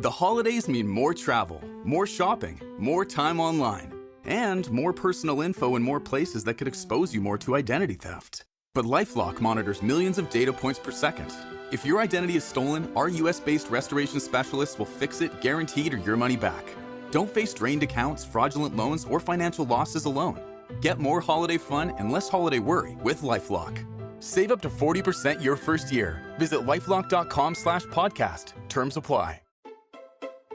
The holidays mean more travel, more shopping, more time online, and more personal info in more places that could expose you more to identity theft. But LifeLock monitors millions of data points per second. If your identity is stolen, our US-based restoration specialists will fix it, guaranteed, or your money back. Don't face drained accounts, fraudulent loans, or financial losses alone. Get more holiday fun and less holiday worry with LifeLock. Save up to 40% your first year. Visit LifeLock.com/podcast. Terms apply.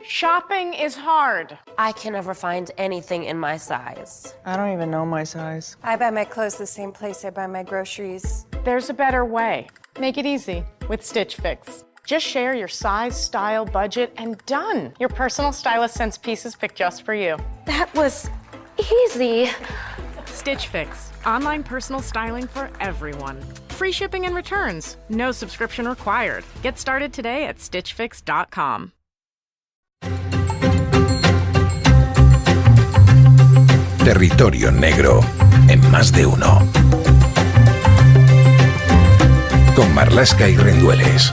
Shopping is hard. I can never find anything in my size. I don't even know my size. I buy my clothes the same place I buy my groceries. There's a better way. Make it easy with Stitch Fix. Just share your size, style, budget, and done. Your personal stylist sends pieces picked just for you. That was easy. Stitch Fix. Online personal styling for everyone. Free shipping and returns. No subscription required. Get started today at stitchfix.com. Territorio Negro en Más de Uno. Con Marlaska y Rendueles.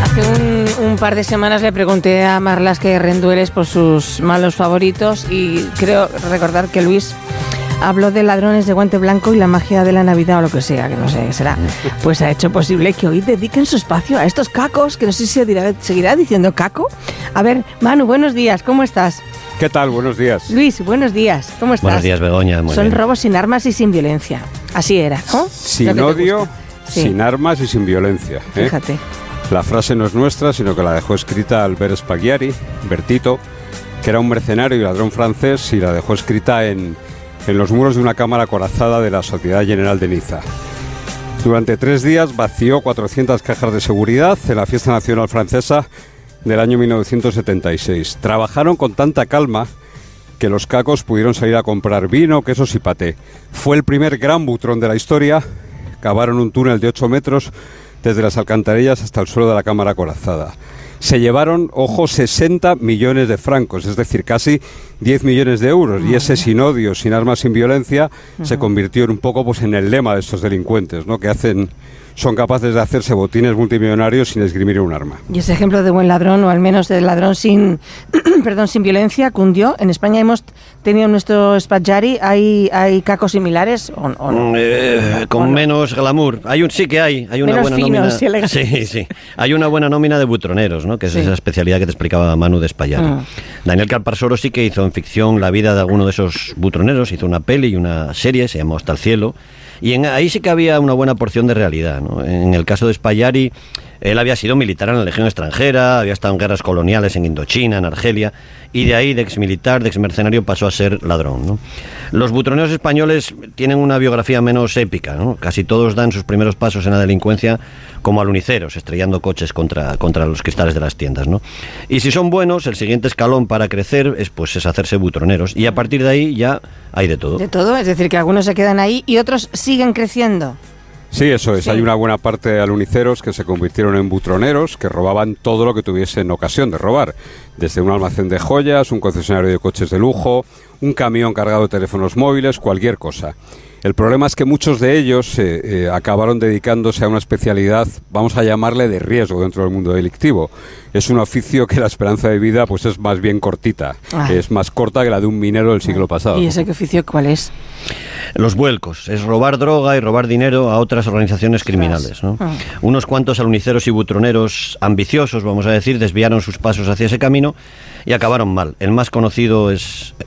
Hace un par de semanas le pregunté a Marlaska y Rendueles por sus malos favoritos y creo recordar que Luis habló de Ladrones de Guante Blanco y La magia de la Navidad o lo que sea, que no sé qué será. Pues ha hecho posible que hoy dediquen su espacio a estos cacos, que no sé si seguirá diciendo caco. A ver, Manu, buenos días, ¿cómo estás? ¿Qué tal? Buenos días. Luis, buenos días, ¿cómo estás? Buenos días, Begoña. Muy Son bien. robos sin armas y sin violencia. Así era, ¿no? Sin odio, sí. Sin armas y sin violencia. Fíjate. La frase no es nuestra, sino que la dejó escrita Albert Spagliari, Bertito, que era un mercenario y ladrón francés, y la dejó escrita en los muros de una cámara acorazada de la Sociedad General de Niza. Durante 3 días vació 400 cajas de seguridad en la fiesta nacional francesa del año 1976. Trabajaron con tanta calma que los cacos pudieron salir a comprar vino, quesos y paté. Fue el primer gran butrón de la historia. Cavaron un túnel de 8 metros desde las alcantarillas hasta el suelo de la cámara acorazada. Se llevaron, ojo, 60 millones de francos, es decir, casi 10 millones de euros. Y ese sin odio, sin armas, sin violencia, se convirtió en un poco pues en el lema de estos delincuentes, ¿no? Que son capaces de hacerse botines multimillonarios sin esgrimir un arma. Y ese ejemplo de buen ladrón, o al menos de ladrón sin sin violencia, cundió. En España hemos tenido nuestro Spagliari. ¿Hay cacos similares o no? Con menos glamour. Sí que hay una menos buena finos nómina. Sí. Hay una buena nómina de butroneros, ¿no? Que es esa especialidad que te explicaba Manu de Spagliari. Daniel Calparsoro sí que hizo en ficción la vida de alguno de esos butroneros. Hizo una peli y una serie, se llamó Hasta el cielo. Y ahí sí que había una buena porción de realidad, ¿no? En el caso de Spagliari, él había sido militar en la Legión extranjera, había estado en guerras coloniales en Indochina, en Argelia, y de ahí, de exmilitar, de exmercenario, pasó a ser ladrón, ¿no? Los butroneros españoles tienen una biografía menos épica, ¿no? Casi todos dan sus primeros pasos en la delincuencia como aluniceros, estrellando coches contra los cristales de las tiendas, ¿no? Y si son buenos, el siguiente escalón para crecer es hacerse butroneros, y a partir de ahí ya hay de todo. De todo, es decir, que algunos se quedan ahí y otros siguen creciendo. Sí, eso es. Sí. Hay una buena parte de aluniceros que se convirtieron en butroneros, que robaban todo lo que tuviesen ocasión de robar. Desde un almacén de joyas, un concesionario de coches de lujo, un camión cargado de teléfonos móviles, cualquier cosa. El problema es que muchos de ellos acabaron dedicándose a una especialidad, vamos a llamarle de riesgo dentro del mundo delictivo. Es un oficio que la esperanza de vida pues es más bien cortita, es más corta que la de un minero del siglo pasado. ¿Y ese oficio cuál es? Los vuelcos, es robar droga y robar dinero a otras organizaciones criminales, ¿no? Unos cuantos aluniceros y butroneros ambiciosos, vamos a decir, desviaron sus pasos hacia ese camino y acabaron mal. El más conocido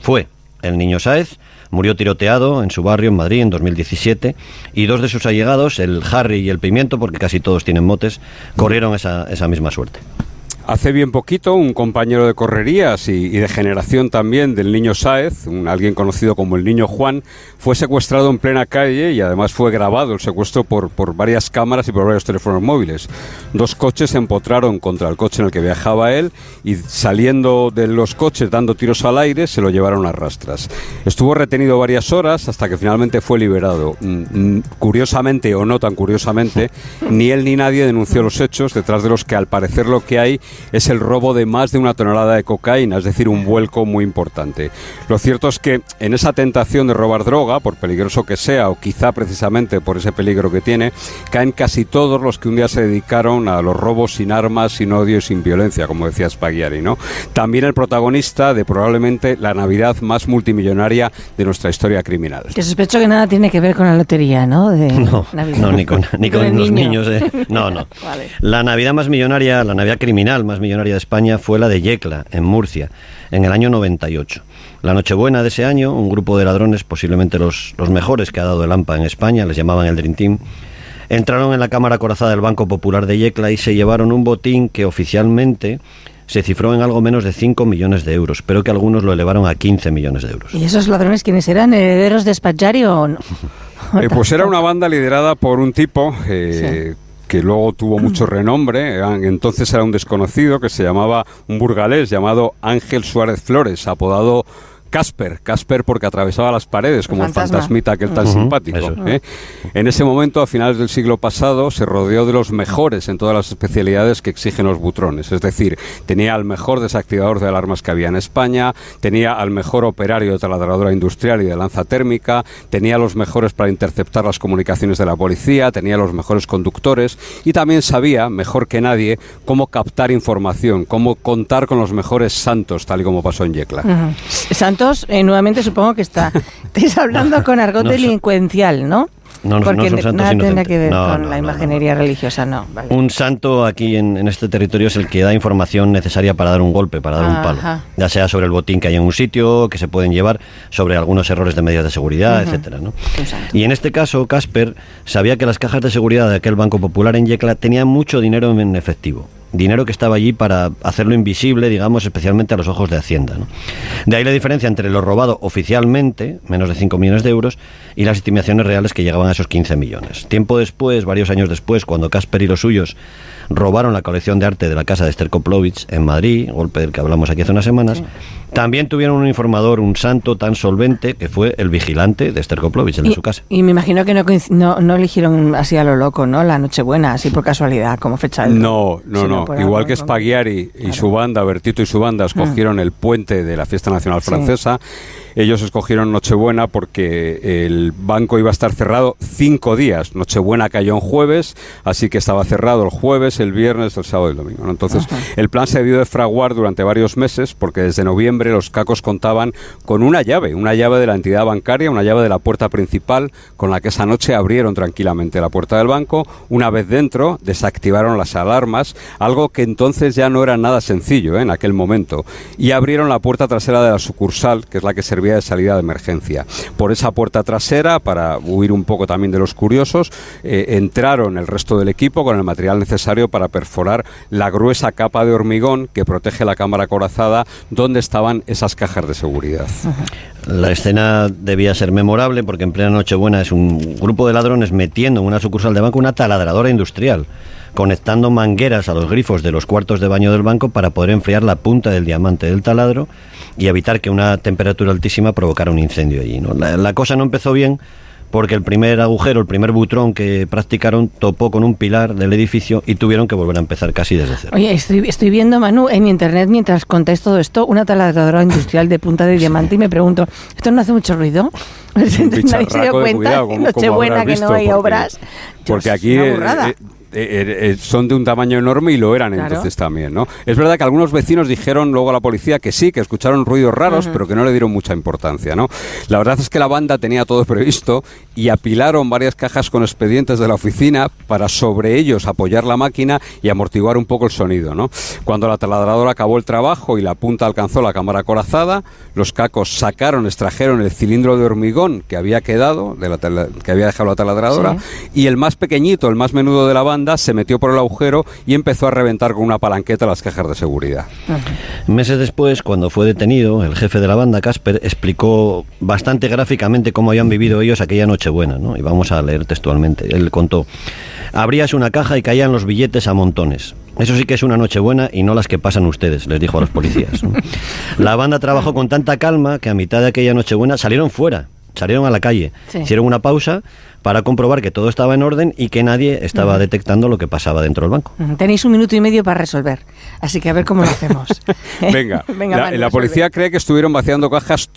fue el Niño Sáez. Murió tiroteado en su barrio en Madrid en 2017 y 2 de sus allegados, el Harry y el Pimiento, porque casi todos tienen motes, corrieron esa misma suerte. Hace bien poquito, un compañero de correrías y de generación también del Niño Sáez, alguien conocido como el Niño Juan, fue secuestrado en plena calle y además fue grabado el secuestro por varias cámaras y por varios teléfonos móviles. 2 coches se empotraron contra el coche en el que viajaba él y saliendo de los coches dando tiros al aire se lo llevaron a rastras. Estuvo retenido varias horas hasta que finalmente fue liberado. Curiosamente o no tan curiosamente, ni él ni nadie denunció los hechos, detrás de los que al parecer lo que hay es el robo de más de 1 tonelada de cocaína, es decir, un vuelco muy importante. Lo cierto es que en esa tentación de robar droga, por peligroso que sea, o quizá precisamente por ese peligro que tiene, caen casi todos los que un día se dedicaron a los robos sin armas, sin odio y sin violencia, como decía Spaghiari, ¿no? También el protagonista de probablemente la Navidad más multimillonaria de nuestra historia criminal. Que sospecho que nada tiene que ver con la lotería, ¿no? No, ni con los niños. No. Vale. La Navidad más millonaria, la Navidad criminal más millonaria de España fue la de Yecla, en Murcia, en el año 98. La Nochebuena de ese año, un grupo de ladrones, posiblemente los mejores que ha dado el AMPA en España, les llamaban el Dream Team, entraron en la cámara acorazada del Banco Popular de Yecla y se llevaron un botín que oficialmente se cifró en algo menos de 5 millones de euros, pero que algunos lo elevaron a 15 millones de euros. ¿Y esos ladrones quiénes eran? ¿Herederos de Spaghiari o no? Pues era una banda liderada por un tipo que luego tuvo mucho renombre. Entonces era un desconocido que se llamaba, un burgalés llamado Ángel Suárez Flores, apodado Casper porque atravesaba las paredes como el fantasmita aquel tan simpático. En ese momento, a finales del siglo pasado, se rodeó de los mejores en todas las especialidades que exigen los butrones. Es decir, tenía al mejor desactivador de alarmas que había en España, tenía al mejor operario de taladradora industrial y de lanza térmica, tenía los mejores para interceptar las comunicaciones de la policía, tenía los mejores conductores y también sabía, mejor que nadie, cómo captar información, cómo contar con los mejores santos, tal y como pasó en Yecla. Santos, nuevamente supongo que estáis hablando con argot delincuencial, ¿no? Porque no son santos nada tendrá inocentes. que ver con la imaginería religiosa, no. Vale. Un santo aquí en este territorio es el que da información necesaria para dar un golpe, para dar un palo. Ya sea sobre el botín que hay en un sitio, que se pueden llevar, sobre algunos errores de medidas de seguridad, etcétera, ¿no? Y en este caso, Casper sabía que las cajas de seguridad de aquel Banco Popular en Yecla tenían mucho dinero en efectivo. Dinero que estaba allí para hacerlo invisible, digamos, especialmente a los ojos de Hacienda, ¿no? De ahí la diferencia entre lo robado oficialmente, menos de 5 millones de euros, y las estimaciones reales que llegaban a esos 15 millones. Tiempo después, varios años después, cuando Casper y los suyos robaron la colección de arte de la casa de Esther Koplovich en Madrid, golpe del que hablamos aquí hace unas semanas, también tuvieron un informador, un santo tan solvente, que fue el vigilante de Esther Koplovich, el de su casa. Y me imagino que no eligieron así a lo loco, ¿no? La Nochebuena, así por casualidad, como fecha del... No. Igual que Spaghiari y su banda, Bertito y su banda, escogieron el puente de la Fiesta Nacional Francesa. Ellos escogieron Nochebuena porque el banco iba a estar cerrado 5 días. Nochebuena cayó en jueves, así que estaba cerrado el jueves, el viernes, el sábado y el domingo, ¿no? Entonces, el plan se debió de fraguar durante varios meses porque desde noviembre los cacos contaban con una llave de la entidad bancaria, una llave de la puerta principal con la que esa noche abrieron tranquilamente la puerta del banco. Una vez dentro, desactivaron las alarmas, algo que entonces ya no era nada sencillo en aquel momento, y abrieron la puerta trasera de la sucursal, que es la que servía de salida de emergencia. Por esa puerta trasera, para huir un poco también de los curiosos, entraron el resto del equipo con el material necesario para perforar la gruesa capa de hormigón que protege la cámara acorazada donde estaban esas cajas de seguridad. La escena debía ser memorable porque en plena Nochebuena es un grupo de ladrones metiendo en una sucursal de banco una taladradora industrial, conectando mangueras a los grifos de los cuartos de baño del banco para poder enfriar la punta del diamante del taladro y evitar que una temperatura altísima provocara un incendio allí, ¿no? La cosa no empezó bien porque el primer agujero, el primer butrón que practicaron topó con un pilar del edificio y tuvieron que volver a empezar casi desde cero. Oye, estoy viendo, Manu, en internet, mientras contáis todo esto, una taladradora industrial de punta de diamante y me pregunto, ¿esto no hace mucho ruido? Nadie se dio cuenta, Nochebuena, que no hay obras. Porque aquí... son de un tamaño enorme y lo eran entonces también, ¿no? Es verdad que algunos vecinos dijeron luego a la policía que sí, que escucharon ruidos raros, pero que no le dieron mucha importancia, ¿no? La verdad es que la banda tenía todo previsto y apilaron varias cajas con expedientes de la oficina para sobre ellos apoyar la máquina y amortiguar un poco el sonido, ¿no? Cuando la taladradora acabó el trabajo y la punta alcanzó la cámara acorazada, los cacos extrajeron el cilindro de hormigón que había quedado, que había dejado la taladradora, y el más pequeñito, el más menudo de la banda, se metió por el agujero y empezó a reventar con una palanqueta las cajas de seguridad. Meses después, cuando fue detenido, el jefe de la banda, Casper, explicó bastante gráficamente cómo habían vivido ellos aquella Nochebuena, ¿no? Y vamos a leer textualmente. Él contó: abrías una caja y caían los billetes a montones. Eso sí que es una Nochebuena y no las que pasan ustedes, les dijo a los policías, ¿no? La banda trabajó con tanta calma que a mitad de aquella Nochebuena salieron fuera salieron a la calle, hicieron una pausa para comprobar que todo estaba en orden y que nadie estaba detectando lo que pasaba dentro del banco. Tenéis 1 minuto y medio para resolver, así que a ver cómo lo hacemos. Venga, la policía cree que estuvieron vaciando cajas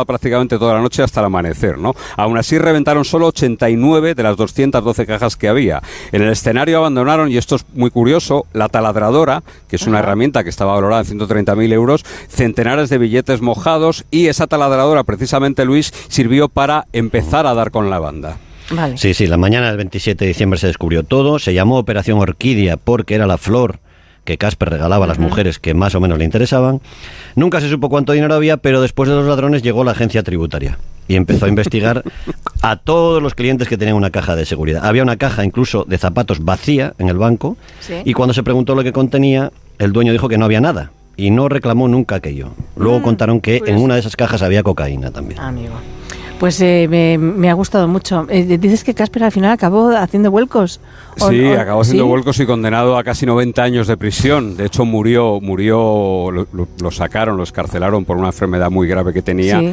prácticamente toda la noche hasta el amanecer, ¿no? Aún así reventaron solo 89 de las 212 cajas que había. En el escenario abandonaron, y esto es muy curioso, la taladradora, que es una herramienta que estaba valorada en 130.000 euros, centenares de billetes mojados, y esa taladradora, precisamente, Luis, sirvió para empezar a dar con la banda. Vale. Sí, la mañana del 27 de diciembre se descubrió todo. Se llamó Operación Orquídea porque era la flor que Casper regalaba a las mujeres que más o menos le interesaban. Nunca se supo cuánto dinero había, pero después de los ladrones llegó la agencia tributaria y empezó a investigar a todos los clientes que tenían una caja de seguridad. Había una caja incluso de zapatos vacía en el banco, y cuando se preguntó lo que contenía, el dueño dijo que no había nada y no reclamó nunca aquello. Luego contaron que en una de esas cajas había cocaína también. Amigo. Pues me ha gustado mucho. Dices que Casper al final acabó haciendo vuelcos. Sí, acabó haciendo vuelcos y condenado a casi 90 años de prisión. De hecho, murió, lo sacaron, lo escarcelaron por una enfermedad muy grave que tenía,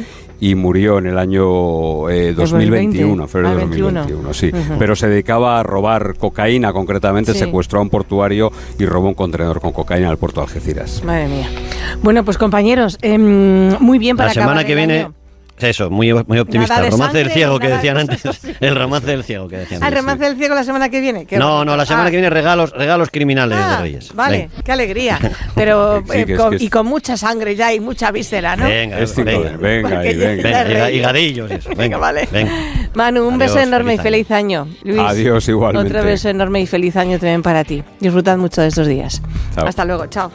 y murió en el año 2021, febrero de 2021, sí. Pero se dedicaba a robar cocaína, concretamente secuestró a un portuario y robó un contenedor con cocaína al puerto de Algeciras. Madre mía. Bueno, pues compañeros, muy bien para acabar la semana que viene. Año. Eso, muy optimista. El romance del ciego que decían antes. Cosas. El romance del ciego que decían antes. ¿El romance del ciego la semana que viene? No, la semana que viene regalos criminales de Reyes. Vale, qué alegría. Pero y con mucha sangre ya y mucha víscera, ¿no? Venga. Y gadillos y eso. Venga, vale. Venga. Manu, un beso enorme y feliz año. Luis, adiós igualmente. Otro beso enorme y feliz año también para ti. Disfrutad mucho de estos días. Chao. Hasta luego, chao.